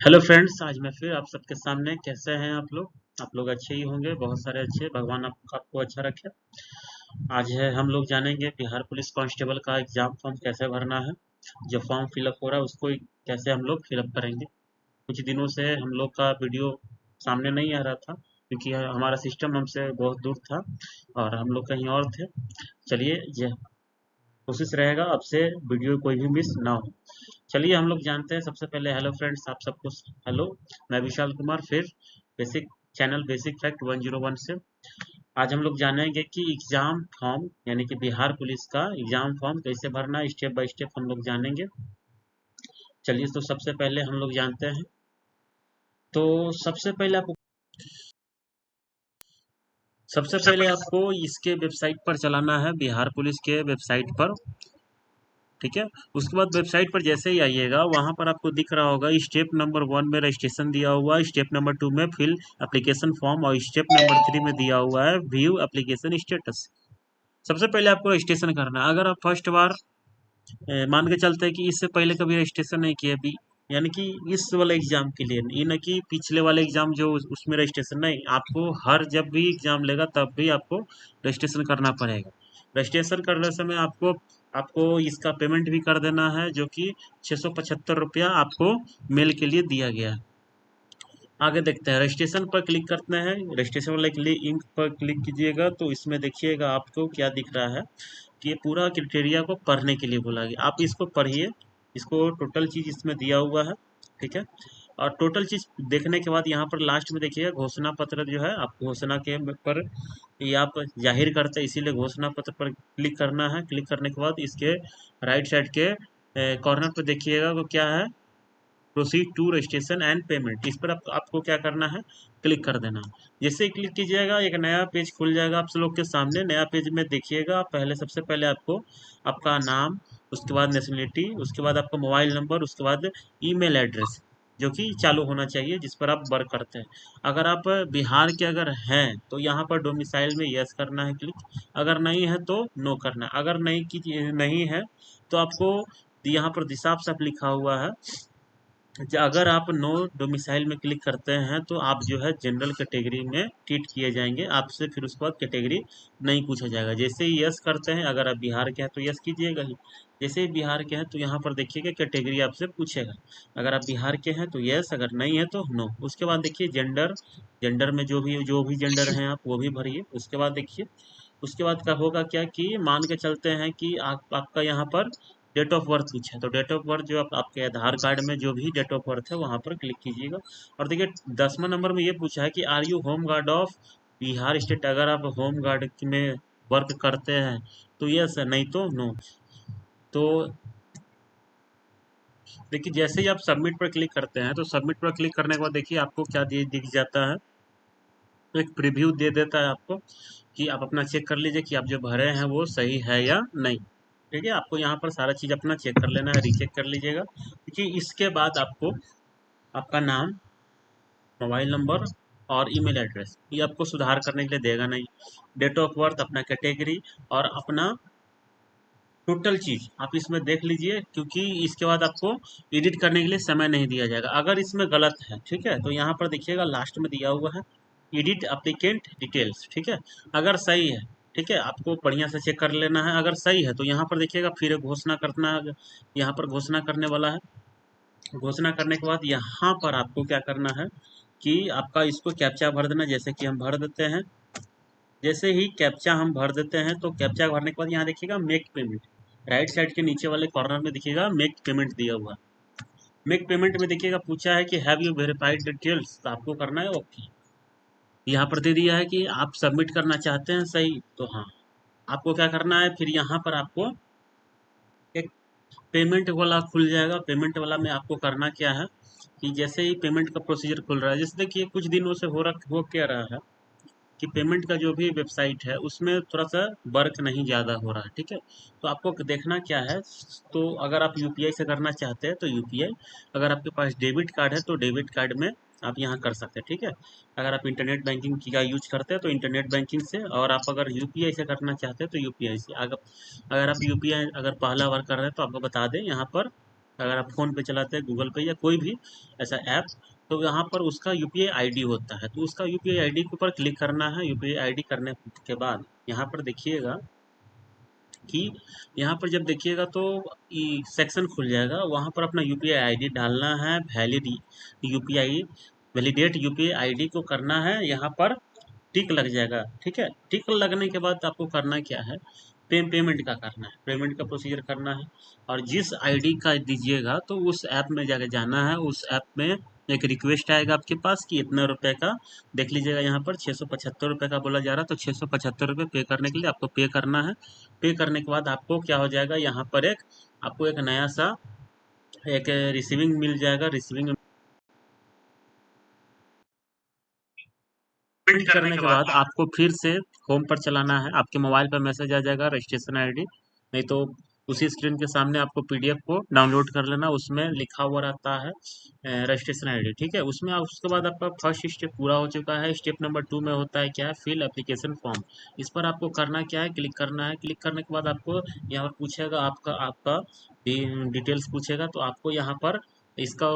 Hello friends, आज मैं फिर आप सबके सामने। कैसे हैं आप लोग अच्छे ही होंगे, बहुत सारे अच्छे। भगवान आपको अच्छा रखे। आज है हम लोग जानेंगे बिहार पुलिस कांस्टेबल का एग्जाम फॉर्म कैसे भरना है। जो फॉर्म फिलअप हो रहा है उसको कैसे हम लोग फिलअप करेंगे। कुछ दिनों से हम लोग का वीडियो सामने नहीं आ रहा था क्योंकि हमारा सिस्टम हमसे बहुत दूर था और हम लोग कहीं और थे। चलिए, ये कोशिश रहेगा अब से वीडियो कोई भी मिस ना हो। चलिए हम लोग जानते हैं। सबसे पहले हेलो फ्रेंड्स, आप सबको हेलो। मैं विशाल कुमार, फिर बेसिक चैनल बेसिक फैक्ट 101 से। आज हम लोग जानेंगे कि एग्जाम फॉर्म यानी कि बिहार पुलिस का एग्जाम फॉर्म कैसे भरना है, स्टेप बाय स्टेप हम लोग जानेंगे। चलिए, तो सबसे पहले हम लोग जानते हैं। तो सबसे पहले आपको सबसे पहले आपको इसके वेबसाइट पर चलाना है, बिहार पुलिस के वेबसाइट पर। ठीक है। उसके बाद वेबसाइट पर जैसे ही आइएगा, वहां पर आपको दिख रहा होगा स्टेप नंबर 1 में रजिस्ट्रेशन दिया हुआ है, स्टेप नंबर 2 में फिल एप्लीकेशन फॉर्म और स्टेप नंबर 3 में दिया हुआ है व्यू एप्लीकेशन स्टेटस। सबसे पहले आपको रजिस्ट्रेशन करना है। अगर आप फर्स्ट बार मान के चलते हैं कि इससे पहले कभी रजिस्ट्रेशन नहीं किया भी, यानी कि इस वाले एग्जाम के लिए, ये न कि पिछले वाले एग्जाम जो उसमें रजिस्ट्रेशन नहीं, आपको हर जब भी एग्जाम लेगा तब भी आपको रजिस्ट्रेशन करना पड़ेगा। रजिस्ट्रेशन करने समय आपको आपको इसका पेमेंट भी कर देना है, जो कि 675 रुपया आपको मेल के लिए दिया गया है। आगे देखते हैं, रजिस्ट्रेशन पर क्लिक करते हैं। रजिस्ट्रेशन वाले लिंक पर क्लिक कीजिएगा तो इसमें देखिएगा आपको क्या दिख रहा है कि ये पूरा क्राइटेरिया को पढ़ने के लिए बोला गया। आप इसको पढ़िए, इसको टोटल चीज इसमें दिया हुआ है। ठीक है। और टोटल चीज देखने के बाद यहाँ पर लास्ट में देखिएगा घोषणा पत्र जो है, आप घोषणा के पर ये आप जाहिर करते हैं, इसीलिए घोषणा पत्र पर क्लिक करना है। क्लिक करने के बाद इसके राइट साइड के कॉर्नर पर देखिएगा वो क्या है, proceed to registration and payment. इस पर आपको क्या करना है, क्लिक कर देना है। जैसे ही क्लिक कीजिएगा एक नया पेज खुल जाएगा आप लोग के सामने। नया पेज में देखिएगा, पहले सबसे पहले आपको आपका नाम, उसके बाद नेशनलिटी, उसके बाद आपका मोबाइल नंबर, उसके बाद ईमेल एड्रेस जो कि चालू होना चाहिए जिस पर आप वर्क करते हैं। अगर आप बिहार के अगर हैं तो यहाँ पर डोमिसाइल में यस करना है क्लिक, अगर नहीं है तो नो करना है। अगर नहीं है तो आपको यहाँ पर साफ साफ लिखा हुआ है, अगर आप नो डोमिसाइल में क्लिक करते हैं तो आप जो है जनरल कैटेगरी में ट्रीट किए जाएंगे। आपसे फिर उसके बाद कैटेगरी नहीं पूछा जाएगा। जैसे ही यस करते हैं, अगर आप बिहार के हैं तो यस कीजिएगा ही। जैसे ही बिहार के हैं तो यहाँ पर देखिएगा कैटेगरी आपसे पूछेगा। अगर आप बिहार के हैं तो यस, अगर नहीं है तो नो। उसके बाद देखिए जेंडर, जेंडर में जो भी जेंडर हैं आप वो भी भरिए। उसके बाद देखिए, उसके बाद का होगा क्या कि मान के चलते हैं कि आपका यहाँ पर डेट ऑफ बर्थ पूछा है, तो डेट ऑफ बर्थ जो आपके आधार कार्ड में जो भी डेट ऑफ बर्थ है वहाँ पर क्लिक कीजिएगा। और देखिए 10वां नंबर में ये पूछा है कि are you home guard of Bihar state. अगर आप होम गार्ड में वर्क करते हैं तो यस है, नहीं तो नो। तो देखिए जैसे ही आप सबमिट पर क्लिक करते हैं तो सबमिट पर क्लिक करने के बाद देखिए आपको क्या दिख जाता है, तो एक प्रीव्यू दे देता है आपको कि आप अपना चेक कर लीजिए कि आप जो भरे हैं वो सही है या नहीं। ठीक है, आपको यहाँ पर सारा चीज़ अपना चेक कर लेना है, रीचेक कर लीजिएगा। क्योंकि इसके बाद आपको आपका नाम, मोबाइल नंबर और ईमेल एड्रेस ये आपको सुधार करने के लिए देगा नहीं। डेट ऑफ बर्थ, अपना कैटेगरी और अपना टोटल चीज़ आप इसमें देख लीजिए, क्योंकि इसके बाद आपको एडिट करने के लिए समय नहीं दिया जाएगा अगर इसमें गलत है। ठीक है, तो यहाँ पर देखिएगा लास्ट में दिया हुआ है एडिट एप्लीकेंट डिटेल्स। ठीक है, अगर सही है, ठीक है, आपको बढ़िया से चेक कर लेना है। अगर सही है तो यहाँ पर देखिएगा फिर एक घोषणा करना है, यहाँ पर घोषणा करने वाला है। घोषणा करने के बाद यहाँ पर आपको क्या करना है कि आपका इसको कैप्चा भर देना, जैसे कि हम भर देते हैं। जैसे ही कैप्चा हम भर देते हैं तो कैप्चा भरने के बाद यहाँ देखिएगा मेक पेमेंट, राइट साइड के नीचे वाले कॉर्नर में देखिएगा मेक पेमेंट दिया हुआ। मेक पेमेंट में देखिएगा पूछा है कि हैव यू वेरीफाइड डिटेल्स, तो आपको करना है ओके। यहाँ पर दे दिया है कि आप सबमिट करना चाहते हैं सही, तो हाँ। आपको क्या करना है, फिर यहाँ पर आपको एक पेमेंट वाला खुल जाएगा। पेमेंट वाला में आपको करना क्या है कि जैसे ही पेमेंट का प्रोसीजर खुल रहा है, जैसे देखिए कुछ दिनों से हो क्या रहा है कि पेमेंट का जो भी वेबसाइट है उसमें थोड़ा सा वर्क नहीं ज़्यादा हो रहा है। ठीक है, तो आपको देखना क्या है, तो अगर आप यूपीआई से करना चाहते हैं तो यूपीआई, अगर आपके पास डेबिट कार्ड है तो डेबिट कार्ड में आप यहाँ कर सकते हैं। ठीक है, अगर आप इंटरनेट बैंकिंग का यूज करते हैं तो इंटरनेट बैंकिंग से, और आप अगर यूपीआई से करना चाहते हैं तो यूपीआई से। अगर अगर आप यूपीआई अगर पहला बार कर रहे हैं तो आपको बता दें यहाँ पर अगर आप फ़ोन पे चलाते हैं, गूगल पे या कोई भी ऐसा ऐप, तो यहाँ पर उसका यूपीआई आईडी होता है, तो उसका यूपीआई आईडी के ऊपर क्लिक करना है। यूपीआई आईडी करने के बाद यहाँ पर देखिएगा कि यहाँ पर जब देखिएगा तो सेक्शन खुल जाएगा, वहाँ पर अपना यूपीआई आईडी डालना है। यूपीआई वैलिडेट यूपीआई आईडी को करना है, यहाँ पर टिक लग जाएगा। ठीक है, टिक लगने के बाद आपको करना क्या है, पेमेंट का करना है, पेमेंट का प्रोसीजर करना है। और जिस आईडी का दीजिएगा तो उस ऐप में जाके जाना है। उस ऐप में एक रिक्वेस्ट आएगा आपके पास कि इतने रुपए का, देख लीजिएगा यहाँ पर 675 रुपये का बोला जा रहा है, तो 675 रुपये पे करने के लिए आपको पे करना है। पे करने के बाद आपको क्या हो जाएगा, यहाँ पर आपको एक नया सा एक रिसीविंग मिल जाएगा। रिसीविंग प्रिंट करने के बाद आपको फिर से होम पर चलाना है। आपके मोबाइल पर मैसेज आ जाएगा रजिस्ट्रेशन आईडी, नहीं तो उसी स्क्रीन के सामने आपको पीडीएफ को डाउनलोड कर लेना, उसमें लिखा हुआ रहता है रजिस्ट्रेशन आईडी। ठीक है, उसमें उसके बाद आपका फर्स्ट स्टेप पूरा हो चुका है। स्टेप नंबर 2 में होता है क्या है, फिल एप्लीकेशन फॉर्म। इस पर आपको करना क्या है, क्लिक करना है। क्लिक करने के बाद आपको यहाँ पर पूछेगा आपका आपका डिटेल्स पूछेगा, तो आपको यहाँ पर इसका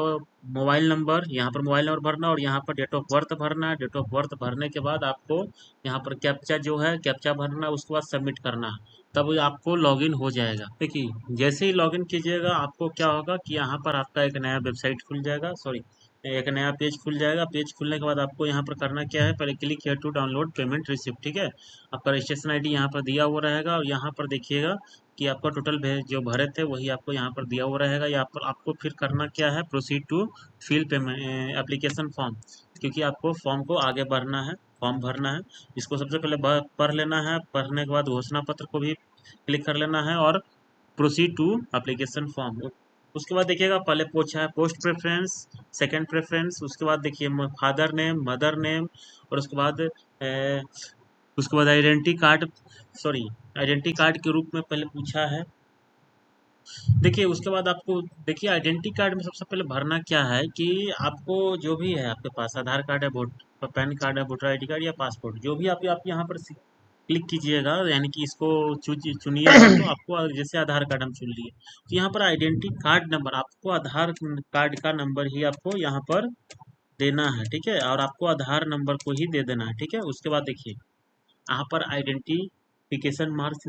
मोबाइल नंबर, यहाँ पर मोबाइल नंबर भरना और यहाँ पर डेट ऑफ बर्थ भरना है। डेट ऑफ बर्थ भरने के बाद आपको यहाँ पर कैप्चा जो है कैप्चा भरना है, उसके बाद सबमिट करना है, तब आपको लॉगिन हो जाएगा। देखिए जैसे ही लॉगिन कीजिएगा आपको क्या होगा कि यहाँ पर आपका एक नया वेबसाइट खुल जाएगा, सॉरी एक नया पेज खुल जाएगा। पेज खुलने के बाद आपको यहाँ पर करना क्या है, पहले click here to download payment receipt. ठीक है, आपका रजिस्ट्रेशन आईडी यहाँ पर दिया हुआ रहेगा और यहाँ पर देखिएगा कि आपका टोटल जो भरे थे वही आपको यहाँ पर दिया हुआ रहेगा। यहाँ पर आपको फिर करना क्या है, proceed to fill payment application form, क्योंकि आपको फॉर्म को आगे बढ़ना है, फॉर्म भरना है। इसको सबसे पहले पढ़ लेना है। पढ़ने के बाद घोषणा पत्र को भी क्लिक कर लेना है और प्रोसीड टू एप्लीकेशन फॉर्म। उसके बाद देखिएगा पहले पूछा है पोस्ट प्रेफरेंस, सेकंड प्रेफरेंस, उसके बाद देखिए फादर नेम, मदर नेम, और उसके बाद identity card, sorry identity card के रूप में पहले पूछा है। देखिए उसके बाद आपको देखिए आइडेंटिटी कार्ड में सबसे पहले भरना क्या है कि आपको जो भी है आपके पास आधार कार्ड है, पैन कार्ड है, वोटर आईडी कार्ड या पासपोर्ट, जो भी आप यहाँ पर क्लिक कीजिएगा, यानी कि इसको चुनिएगा तो आपको जैसे आधार कार्ड हम चुन लिए, तो यहाँ पर आइडेंटिटी कार्ड नंबर, आपको आधार कार्ड का नंबर ही आपको यहाँ पर देना है। ठीक है, और आपको आधार नंबर को ही दे देना है। ठीक है, उसके बाद देखिए यहाँ पर आइडेंटिफिकेशन मार्क्स,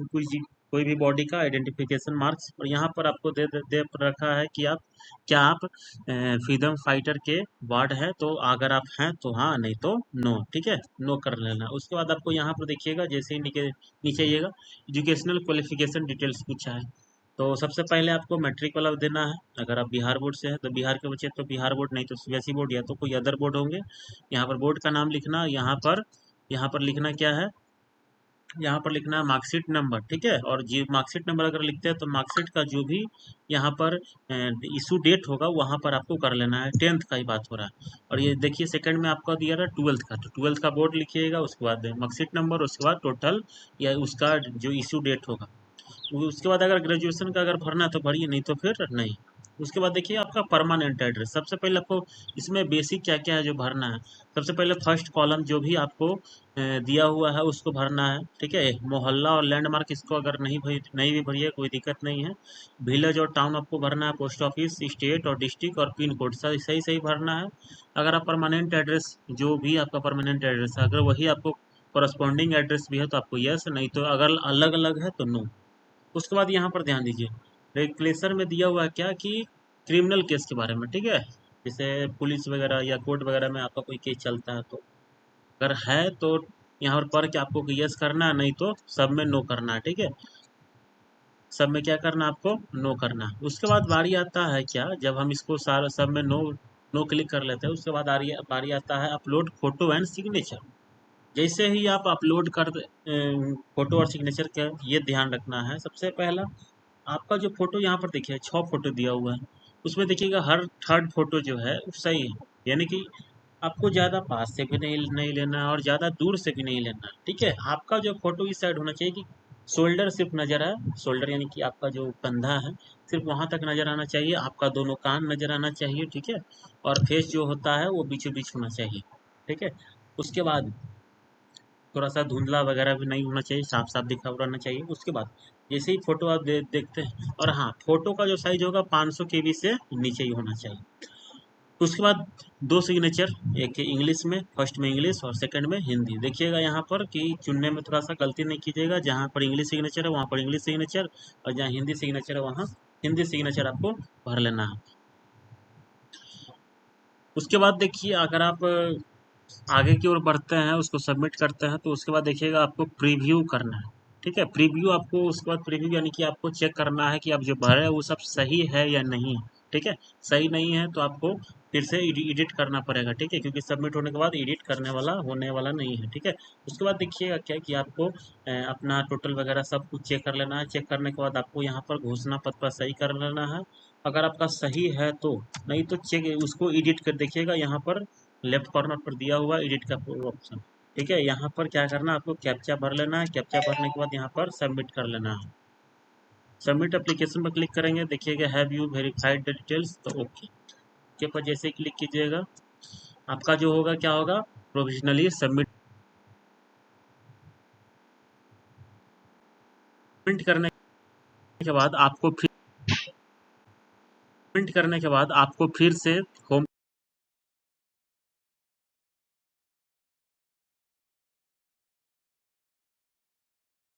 कोई भी बॉडी का आइडेंटिफिकेशन मार्क्स, और यहाँ पर आपको दे रखा है कि आप क्या आप फ्रीडम फाइटर के वार्ड है, तो अगर आप हैं तो हाँ, नहीं तो नो। ठीक है, नो कर लेना। उसके बाद आपको यहाँ पर देखिएगा जैसे ही नीचे आइएगा, एजुकेशनल क्वालिफिकेशन डिटेल्स पूछा है, तो सबसे पहले आपको मैट्रिक वाला देना है। अगर आप बिहार बोर्ड से हैं तो बिहार के बच्चे तो बिहार बोर्ड, नहीं तो सीबीएसई बोर्ड या तो कोई अदर बोर्ड होंगे। यहाँ पर बोर्ड का नाम लिखना, यहाँ पर लिखना क्या है, यहाँ पर लिखना है मार्कशीट नंबर। ठीक है, और जी मार्कशीट नंबर अगर लिखते हैं तो मार्कशीट का जो भी यहाँ पर इशू डेट होगा वहाँ पर आपको कर लेना है। 10th का ही बात हो रहा है। और ये देखिए सेकंड में आपका दिया रहा है 12th का, तो 12th का बोर्ड लिखिएगा, उसके बाद मार्कशीट नंबर, उसके बाद टोटल या उसका जो इशू डेट होगा। उसके बाद अगर ग्रेजुएशन का अगर भरना है तो भरिए, नहीं तो फिर नहीं। उसके बाद देखिए आपका परमानेंट एड्रेस, सबसे पहले आपको इसमें बेसिक क्या क्या है जो भरना है। सबसे पहले फर्स्ट कॉलम जो भी आपको दिया हुआ है उसको भरना है। ठीक है, मोहल्ला और लैंडमार्क इसको अगर नहीं भी भरिए कोई दिक्कत नहीं है। विलेज और टाउन आपको भरना है, पोस्ट ऑफिस, स्टेट और डिस्ट्रिक्ट और पिन कोड सही सही सही भरना है। अगर आप परमानेंट एड्रेस, जो भी आपका परमानेंट एड्रेस है, अगर वही आपको करस्पॉन्डिंग एड्रेस भी है तो आपको यस, नहीं तो अगर अलग अलग है तो नो। उसके बाद यहाँ पर ध्यान दीजिए, रेगुलेशन में दिया हुआ है क्या कि क्रिमिनल केस के बारे में। ठीक है, जैसे पुलिस वगैरह या कोर्ट वगैरह में आपका कोई केस चलता है, तो अगर है तो यहाँ पर पढ़ के आपको यस करना है, नहीं तो सब में नो करना है। ठीक है, सब में क्या करना है, आपको नो करना है। उसके बाद बारी आता है क्या, जब हम इसको सारा सब में नो नो क्लिक कर लेते हैं, उसके बाद बारी आता है अपलोड फोटो एंड सिग्नेचर। जैसे ही आप अपलोड कर फोटो और सिग्नेचर का ये ध्यान रखना है। सबसे पहला आपका जो फोटो यहाँ पर देखिए 6 फोटो दिया हुआ है, उसमें देखिएगा हर थर्ड फोटो जो है वो सही है, यानी कि आपको ज़्यादा पास से भी नहीं लेना है और ज़्यादा दूर से भी नहीं लेना है। ठीक है, आपका जो फोटो इस साइड होना चाहिए कि शोल्डर सिर्फ नज़र आए, शोल्डर यानी कि आपका जो कंधा है सिर्फ वहाँ तक नज़र आना चाहिए, आपका दोनों कान नज़र आना चाहिए। ठीक है, और फेस जो होता है वो बीचों बीच होना चाहिए। ठीक है, उसके बाद थोड़ा सा धुंधला वगैरह भी नहीं होना चाहिए, साफ साफ दिखा हुआ रहना चाहिए। उसके बाद जैसे ही फोटो आप देखते हैं, और हाँ, फोटो का जो साइज होगा 500 KB से नीचे ही होना चाहिए। उसके बाद दो सिग्नेचर, एक इंग्लिश में, फर्स्ट में इंग्लिश और सेकंड में हिंदी। देखिएगा यहाँ पर कि चुनने में थोड़ा सा गलती नहीं कीजिएगा, जहाँ पर इंग्लिश सिग्नेचर है वहाँ पर इंग्लिश सिग्नेचर, और जहाँ हिंदी सिग्नेचर है वहाँ हिंदी सिग्नेचर आपको भर लेना है। उसके बाद देखिए, अगर आप आगे की ओर बढ़ते हैं, उसको सबमिट करते हैं, तो उसके बाद देखिएगा आपको प्रीव्यू करना है। ठीक है, प्रीव्यू आपको, उसके बाद प्रीव्यू यानी कि आपको चेक करना है कि आप जो भरे हैं वो सब सही है या नहीं है। ठीक है, सही नहीं है तो आपको फिर से एडिट करना पड़ेगा। ठीक है, क्योंकि सबमिट होने के बाद एडिट करने वाला होने वाला नहीं है। ठीक है, उसके बाद देखिएगा क्या कि आपको अपना टोटल वगैरह सब कुछ चेक कर लेना है। चेक करने के बाद आपको यहाँ पर घोषणा पत्र पर सही कर लेना है। अगर आपका सही है तो, नहीं तो चेक उसको एडिट कर देखिएगा, यहाँ पर लेफ्ट कॉर्नर पर दिया हुआ एडिट का ऑप्शन। ठीक है, यहाँ पर क्या करना है, आपको कैप्चा भर लेना है। कैप्चा भरने के बाद यहाँ पर सबमिट कर लेना है। सबमिट एप्लीकेशन पर क्लिक करेंगे, देखिएगा have you verified the details, तो ओके के पर जैसे ही क्लिक कीजिएगा, आपका जो होगा क्या होगा, प्रोविजनली सबमिट करने के बाद आपको फिर प्रिंट करने के बाद आपको फिर से होम